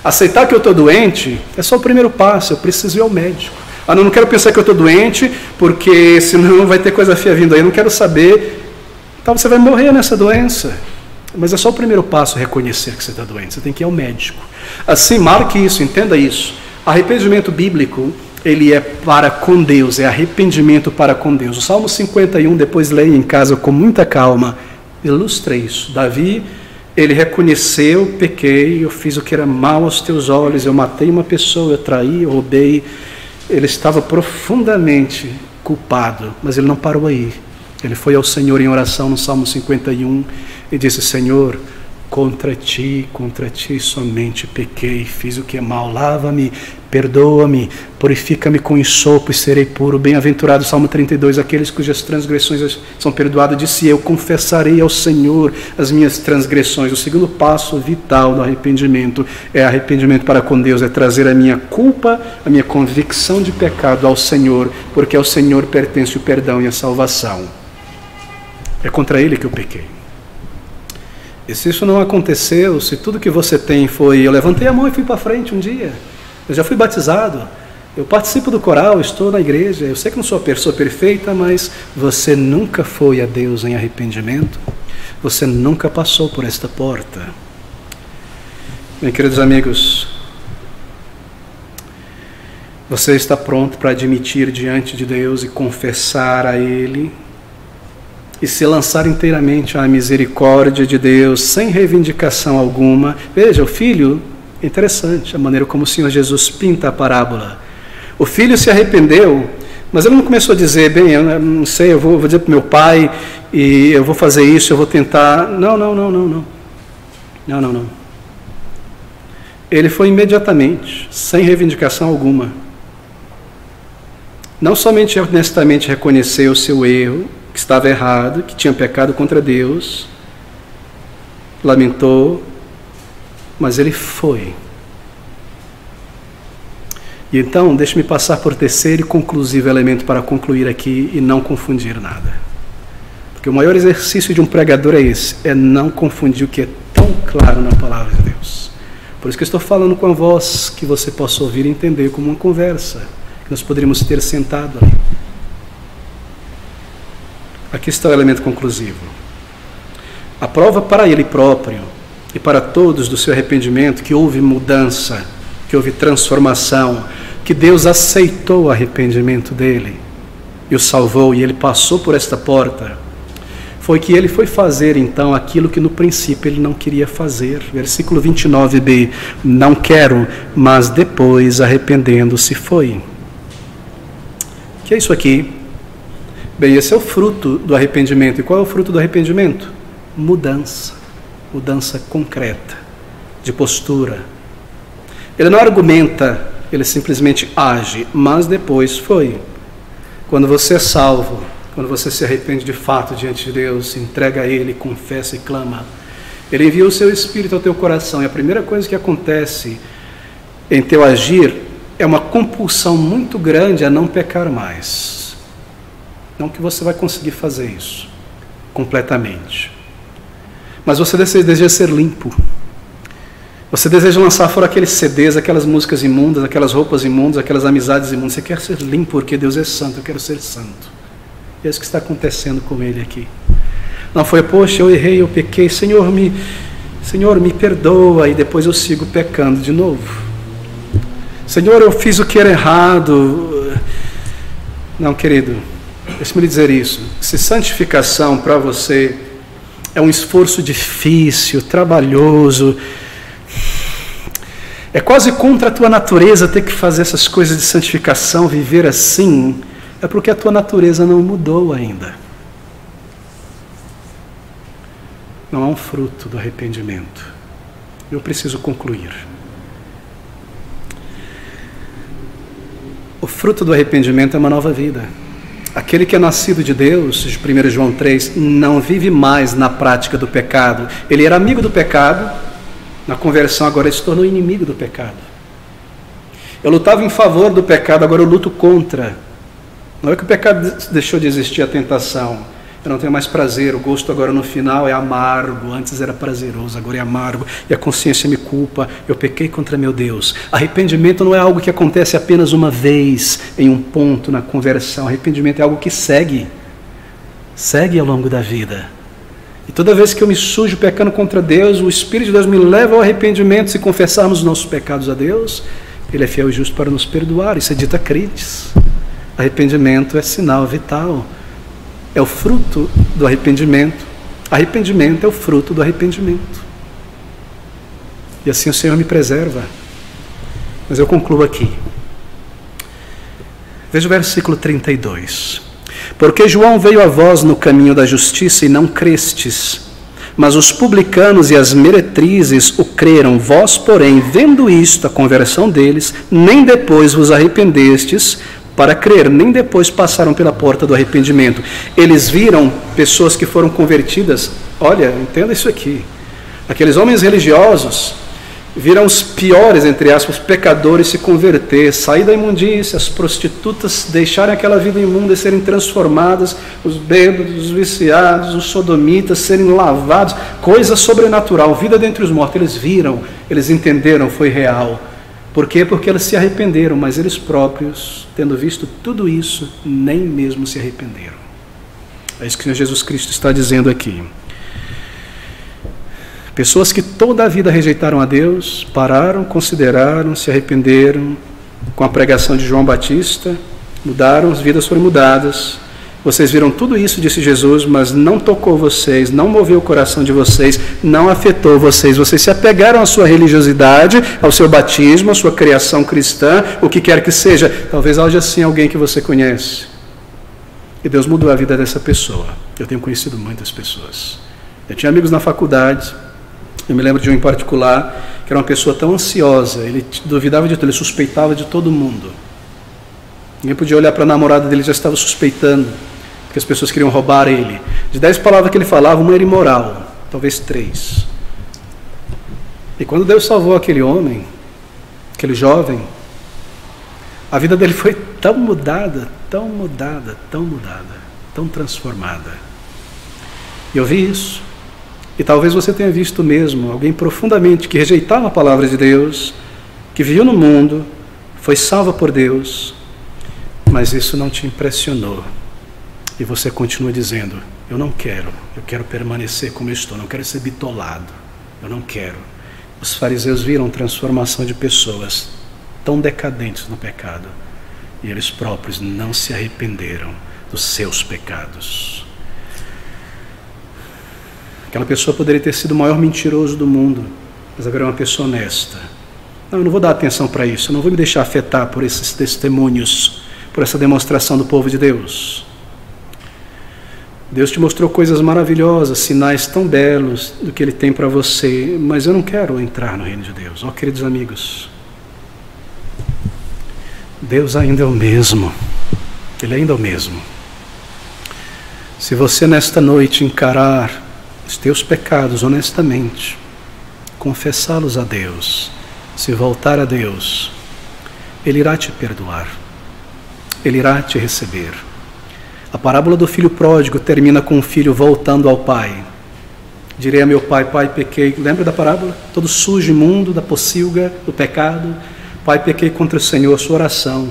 Aceitar que eu estou doente é só o primeiro passo, eu preciso ir ao médico. Não quero pensar que eu estou doente, porque senão vai ter coisa feia vindo aí, eu não quero saber, então você vai morrer nessa doença. Mas é só o primeiro passo reconhecer que você está doente, você tem que ir ao médico. Assim, marque isso, entenda isso. Arrependimento bíblico ele é para com Deus, é arrependimento para com Deus. O Salmo 51, depois leia em casa com muita calma, ilustra isso. Davi, ele reconheceu, pequei, eu fiz o que era mal aos teus olhos, eu matei uma pessoa, eu traí, eu roubei. Ele estava profundamente culpado, mas ele não parou aí. Ele foi ao Senhor em oração no Salmo 51 e disse: Senhor, contra ti somente pequei, fiz o que é mal, lava-me, perdoa-me, purifica-me com ensopo e serei puro. Bem-aventurado, Salmo 32, aqueles cujas transgressões são perdoadas, disse eu, confessarei ao Senhor as minhas transgressões. O segundo passo vital do arrependimento é arrependimento para com Deus, é trazer a minha culpa, a minha convicção de pecado ao Senhor, porque ao Senhor pertence o perdão e a salvação. É contra Ele que eu pequei. E se isso não aconteceu, se tudo que você tem foi, eu levantei a mão e fui para frente um dia, eu já fui batizado, eu participo do coral, estou na igreja, eu sei que não sou a pessoa perfeita, mas você nunca foi a Deus em arrependimento, você nunca passou por esta porta. Meus queridos amigos, você está pronto para admitir diante de Deus e confessar a Ele, e se lançar inteiramente à misericórdia de Deus, sem reivindicação alguma? Veja, o filho, interessante a maneira como o Senhor Jesus pinta a parábola. O filho se arrependeu, mas ele não começou a dizer, bem, eu não sei, eu vou dizer para o meu pai, e eu vou fazer isso, eu vou tentar. Não. Ele foi imediatamente, sem reivindicação alguma. Não somente honestamente reconheceu o seu erro, que estava errado, que tinha pecado contra Deus, lamentou, mas ele foi. E então, deixe-me passar por terceiro e conclusivo elemento para concluir aqui e não confundir nada. Porque o maior exercício de um pregador é esse, é não confundir o que é tão claro na palavra de Deus. Por isso que eu estou falando com a voz que você possa ouvir e entender como uma conversa, que nós poderíamos ter sentado ali. Aqui está o elemento conclusivo. A prova para ele próprio e para todos do seu arrependimento, que houve mudança, que houve transformação, que Deus aceitou o arrependimento dele e o salvou, e ele passou por esta porta, foi que ele foi fazer então aquilo que no princípio ele não queria fazer. Versículo 29b, não quero, mas depois arrependendo-se foi. O que é isso aqui? Bem, esse é o fruto do arrependimento. E qual é o fruto do arrependimento? Mudança. Mudança concreta, de postura. Ele não argumenta, ele simplesmente age, mas depois foi. Quando você é salvo, quando você se arrepende de fato diante de Deus, se entrega a Ele, confessa e clama, Ele envia o seu Espírito ao teu coração. E a primeira coisa que acontece em teu agir é uma compulsão muito grande a não pecar mais. Não que você vai conseguir fazer isso completamente, mas você deseja ser limpo. Você deseja lançar fora aqueles CDs, aquelas músicas imundas, aquelas roupas imundas, aquelas amizades imundas. Você quer ser limpo porque Deus é santo, eu quero ser santo. E é isso que está acontecendo com ele aqui. Não foi, poxa, eu errei, eu pequei, Senhor, me perdoa, e depois eu sigo pecando de novo. Senhor, eu fiz o que era errado. Não, querido, deixe-me lhe dizer isso. Se santificação para você é um esforço difícil, trabalhoso, é quase contra a tua natureza ter que fazer essas coisas de santificação, viver assim, é porque a tua natureza não mudou ainda. Não é um fruto do arrependimento. Eu preciso concluir. O fruto do arrependimento é uma nova vida. Aquele que é nascido de Deus, de 1 João 3, não vive mais na prática do pecado. Ele era amigo do pecado, na conversão agora ele se tornou inimigo do pecado. Eu lutava em favor do pecado, agora eu luto contra. Não é que o pecado deixou de existir, a tentação. Eu não tenho mais prazer, o gosto agora no final é amargo, antes era prazeroso, agora é amargo, e a consciência me culpa, eu pequei contra meu Deus. Arrependimento não é algo que acontece apenas uma vez, em um ponto na conversão. Arrependimento é algo que segue ao longo da vida. E toda vez que eu me sujo pecando contra Deus, o Espírito de Deus me leva ao arrependimento. Se confessarmos os nossos pecados a Deus, Ele é fiel e justo para nos perdoar. Isso é dito a crentes. Arrependimento é sinal vital. É o fruto do arrependimento. Arrependimento é o fruto do arrependimento. E assim o Senhor me preserva. Mas eu concluo aqui. Veja o versículo 32. Porque João veio a vós no caminho da justiça e não crestes, mas os publicanos e as meretrizes o creram. Vós, porém, vendo isto, a conversão deles, nem depois vos arrependestes para crer, nem depois passaram pela porta do arrependimento. Eles viram pessoas que foram convertidas. Olha, entenda isso aqui. Aqueles homens religiosos viram os piores, entre aspas, pecadores se converter, sair da imundícia, as prostitutas deixarem aquela vida imunda e serem transformadas, os bêbados, os viciados, os sodomitas serem lavados, coisa sobrenatural, vida dentre os mortos. Eles viram, eles entenderam, foi real. Por quê? Porque eles se arrependeram, mas eles próprios, tendo visto tudo isso, nem mesmo se arrependeram. É isso que o Senhor Jesus Cristo está dizendo aqui. Pessoas que toda a vida rejeitaram a Deus, pararam, consideraram, se arrependeram com a pregação de João Batista, mudaram, as vidas foram mudadas. Vocês viram tudo isso, disse Jesus, mas não tocou vocês, não moveu o coração de vocês, não afetou vocês. Vocês se apegaram à sua religiosidade, ao seu batismo, à sua criação cristã, o que quer que seja. Talvez haja assim alguém que você conhece. E Deus mudou a vida dessa pessoa. Eu tenho conhecido muitas pessoas. Eu tinha amigos na faculdade. Eu me lembro de um em particular, que era uma pessoa tão ansiosa, ele duvidava de tudo, ele suspeitava de todo mundo. Ninguém podia olhar para a namorada dele, já estava suspeitando, porque as pessoas queriam roubar ele. De 10 palavras que ele falava, uma era imoral, talvez 3. E quando Deus salvou aquele homem, aquele jovem, a vida dele foi tão mudada, tão mudada, tão mudada, tão transformada. E eu vi isso. E talvez você tenha visto mesmo alguém profundamente que rejeitava a palavra de Deus, que viveu no mundo, foi salva por Deus, mas isso não te impressionou. E você continua dizendo, eu quero permanecer como eu estou, não quero ser bitolado, eu não quero. Os fariseus viram transformação de pessoas tão decadentes no pecado, e eles próprios não se arrependeram dos seus pecados. Aquela pessoa poderia ter sido o maior mentiroso do mundo, mas agora é uma pessoa honesta. Não, eu não vou dar atenção para isso, eu não vou me deixar afetar por esses testemunhos, por essa demonstração do povo de Deus. Deus te mostrou coisas maravilhosas, sinais tão belos do que Ele tem para você, mas eu não quero entrar no reino de Deus. Ó, queridos amigos, Deus ainda é o mesmo, Ele ainda é o mesmo. Se você nesta noite encarar os teus pecados honestamente, confessá-los a Deus, se voltar a Deus, Ele irá te perdoar, Ele irá te receber. A parábola do filho pródigo termina com o filho voltando ao pai. Direi a meu pai, pai, pequei. Lembra da parábola? Todo sujo, imundo, da pocilga, do pecado. Pai, pequei contra o Senhor, sua oração.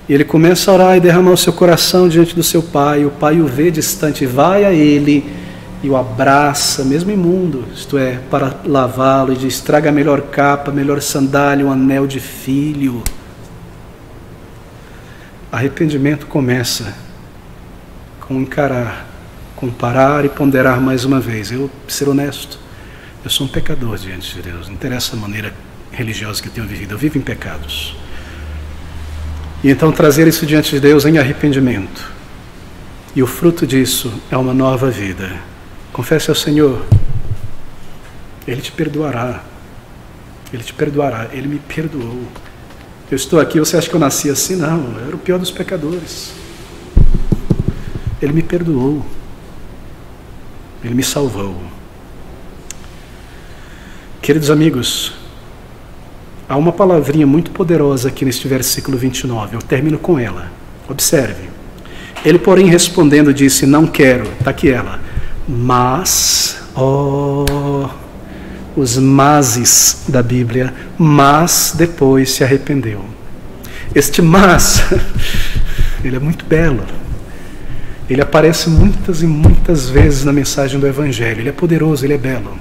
E ele começa a orar e derramar o seu coração diante do seu pai. O pai o vê distante, vai a ele e o abraça, mesmo imundo, isto é, para lavá-lo, e diz, traga a melhor capa, a melhor sandália, um anel de filho. Arrependimento começa com encarar, com parar e ponderar mais uma vez. Eu, ser honesto, eu sou um pecador diante de Deus, não interessa a maneira religiosa que eu tenho vivido, eu vivo em pecados. E então trazer isso diante de Deus em arrependimento. E o fruto disso é uma nova vida. Confesse ao Senhor, Ele te perdoará, Ele te perdoará, Ele me perdoou. Eu estou aqui, você acha que eu nasci assim? Não, eu era o pior dos pecadores. Ele me perdoou, Ele me salvou. Queridos amigos, há uma palavrinha muito poderosa aqui neste versículo 29, eu termino com ela, observe. Ele, porém, respondendo, disse, não quero, está aqui ela. Mas, os mases da Bíblia, mas depois se arrependeu. Este mas, ele é muito belo. Ele aparece muitas e muitas vezes na mensagem do Evangelho. Ele é poderoso, ele é belo.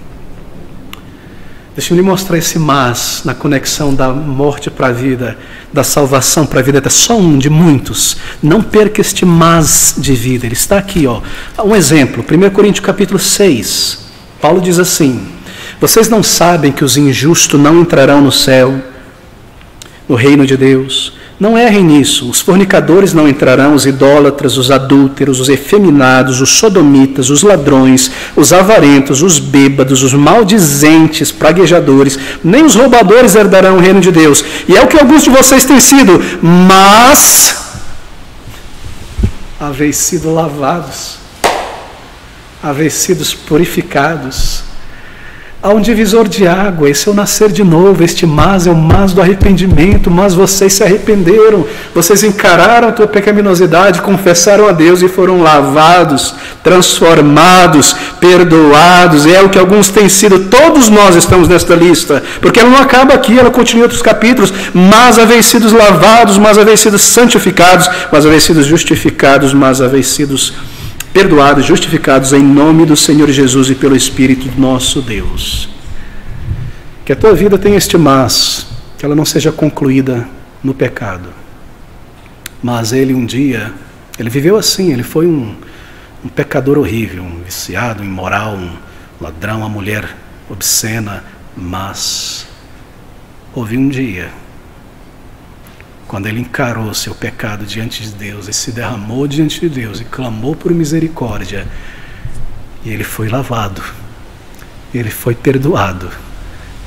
Deixa-me lhe mostrar esse mas na conexão da morte para a vida, da salvação para a vida. É só um de muitos. Não perca este mas de vida. Ele está aqui, ó. Um exemplo, 1 Coríntios capítulo 6. Paulo diz assim: vocês não sabem que os injustos não entrarão no céu, no reino de Deus? Não errem nisso. Os fornicadores não entrarão, os idólatras, os adúlteros, os efeminados, os sodomitas, os ladrões, os avarentos, os bêbados, os maldizentes, praguejadores, nem os roubadores herdarão o reino de Deus. E é o que alguns de vocês têm sido, mas haveis sido lavados, haveis sido purificados. Há um divisor de água, esse é o nascer de novo, este mas é o mas do arrependimento, mas vocês se arrependeram, vocês encararam a tua pecaminosidade, confessaram a Deus e foram lavados, transformados, perdoados. É o que alguns têm sido, todos nós estamos nesta lista, porque ela não acaba aqui, ela continua em outros capítulos. Mas haveis sido lavados, mas haveis sido santificados, mas haveis sido justificados, mas haveis sido perdoados, justificados em nome do Senhor Jesus e pelo Espírito do nosso Deus. Que a tua vida tenha este mas, que ela não seja concluída no pecado. Mas ele um dia, ele viveu assim, ele foi um pecador horrível, um viciado, um imoral, um ladrão, uma mulher obscena, mas houve um dia, quando ele encarou seu pecado diante de Deus e se derramou diante de Deus e clamou por misericórdia, e ele foi lavado, ele foi perdoado,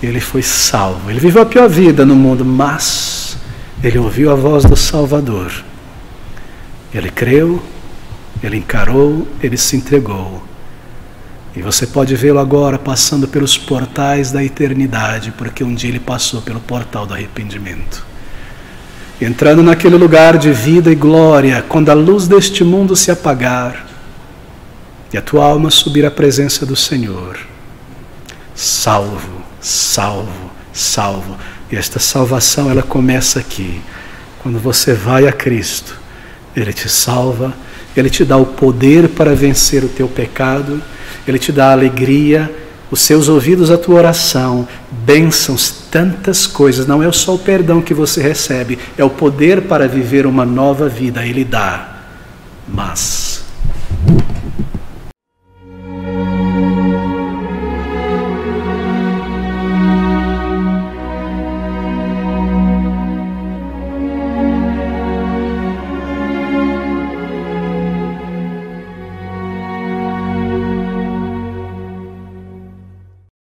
ele foi salvo. Ele viveu a pior vida no mundo, mas ele ouviu a voz do Salvador, ele creu, ele encarou, ele se entregou. E você pode vê-lo agora passando pelos portais da eternidade, porque um dia ele passou pelo portal do arrependimento, entrando naquele lugar de vida e glória, quando a luz deste mundo se apagar e a tua alma subir à presença do Senhor. Salvo, salvo, salvo. E esta salvação, ela começa aqui. Quando você vai a Cristo, Ele te salva, Ele te dá o poder para vencer o teu pecado, Ele te dá a alegria, os seus ouvidos à tua oração, bênçãos, tantas coisas. Não é só o perdão que você recebe, é o poder para viver uma nova vida. Ele dá, mas